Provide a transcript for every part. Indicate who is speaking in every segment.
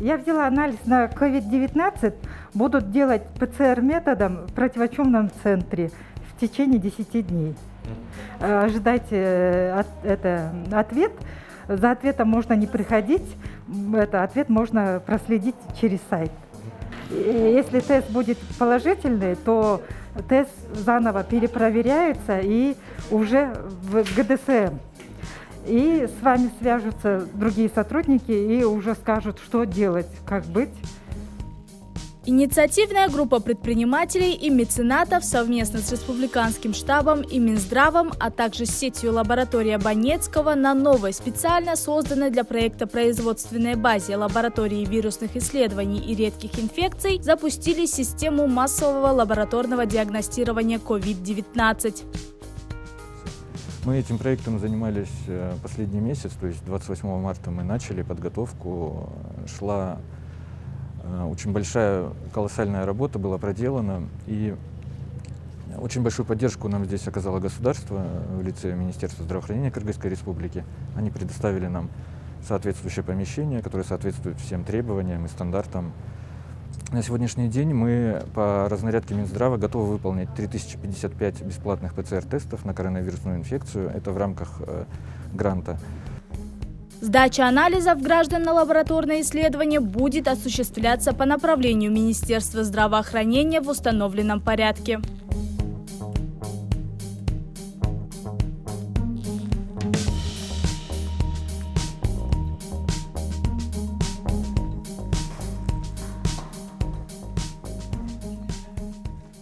Speaker 1: Я взяла анализ на COVID-19, будут делать ПЦР-методом в противочумном центре в течение 10 дней. Ожидайте ответ. За ответом можно не приходить, ответ можно проследить через сайт. Если тест будет положительный, то тест заново перепроверяется и уже в ГДСМ. И с вами свяжутся другие сотрудники и уже скажут, что делать, как быть.
Speaker 2: Инициативная группа предпринимателей и меценатов совместно с Республиканским штабом и Минздравом, а также с сетью лаборатории Абонецкого на новой, специально созданной для проекта производственной базе лаборатории вирусных исследований и редких инфекций, запустили систему массового лабораторного диагностирования COVID-19.
Speaker 3: Мы этим проектом занимались последний месяц, то есть 28 марта мы начали подготовку, шла очень большая, колоссальная работа была проделана, и очень большую поддержку нам здесь оказало государство в лице Министерства здравоохранения Кыргызской Республики. Они предоставили нам соответствующее помещение, которое соответствует всем требованиям и стандартам. На сегодняшний день мы по разнарядке Минздрава готовы выполнить 3055 бесплатных ПЦР-тестов на коронавирусную инфекцию. Это в рамках гранта.
Speaker 2: Сдача анализов граждан на лабораторное исследование будет осуществляться по направлению Министерства здравоохранения в установленном порядке.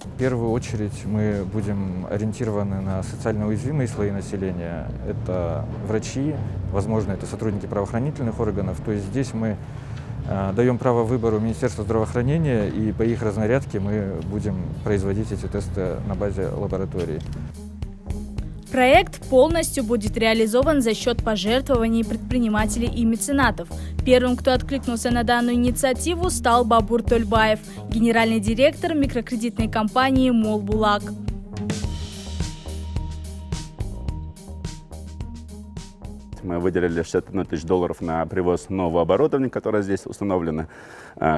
Speaker 3: В первую очередь мы будем ориентированы на социально уязвимые слои населения. Это врачи, возможно, это сотрудники правоохранительных органов. То есть здесь мы даем право выбору Министерства здравоохранения, и по их разнарядке мы будем производить эти тесты на базе лаборатории.
Speaker 2: Проект полностью будет реализован за счет пожертвований предпринимателей и меценатов. Первым, кто откликнулся на данную инициативу, стал Бабур Тольбаев, генеральный директор микрокредитной компании «Молбулак».
Speaker 4: Мы выделили $61 тысяч на привоз нового оборудования, которое здесь установлено,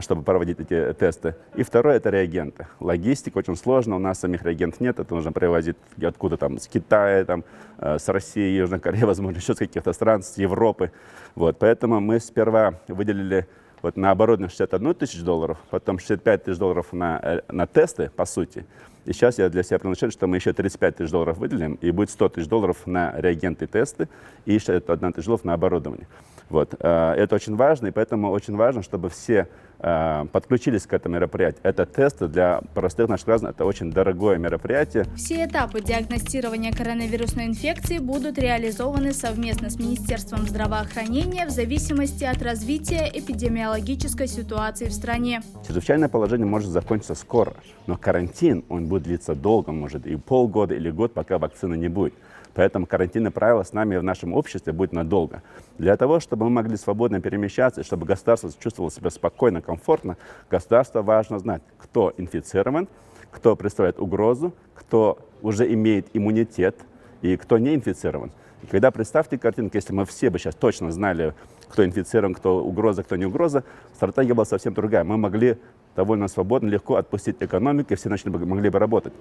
Speaker 4: чтобы проводить эти тесты. И второе – это реагенты. Логистика очень сложна, у нас самих реагентов нет, это нужно привозить откуда там, с Китая, там, с России, Южной Кореи, возможно, еще с каких-то стран, с Европы. Вот, поэтому мы сперва выделили на оборудование $61 тысяч, потом $65 тысяч на тесты, по сути. И сейчас я для себя предназначаю, что мы еще $35 тысяч выделим, и будет $100 тысяч на реагенты и тесты, и еще $1 тысяч на оборудование. Вот. Это очень важно, и поэтому очень важно, чтобы все подключились к этому мероприятию. Это тесты для простых наших граждан, это очень дорогое мероприятие.
Speaker 2: Все этапы диагностирования коронавирусной инфекции будут реализованы совместно с Министерством здравоохранения в зависимости от развития эпидемиологической ситуации в стране.
Speaker 4: Чрезвычайное положение может закончиться скоро, но карантин, он будет длиться долго, может и полгода или год, пока вакцины не будет. Поэтому карантинные правила с нами в нашем обществе будут надолго. Для того, чтобы мы могли свободно перемещаться, и чтобы государство чувствовало себя спокойно, комфортно, государству важно знать, кто инфицирован, кто представляет угрозу, кто уже имеет иммунитет и кто не инфицирован. И когда представьте картинку, если мы все бы сейчас точно знали, кто инфицирован, кто угроза, кто не угроза, стратегия была совсем другая. Мы могли довольно свободно, легко отпустить экономику, и все могли бы работать.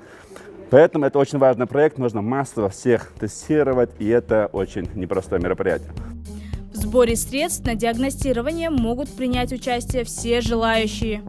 Speaker 4: Поэтому это очень важный проект, нужно массово всех тестировать, и это очень непростое мероприятие.
Speaker 2: В сборе средств на диагностирование могут принять участие все желающие.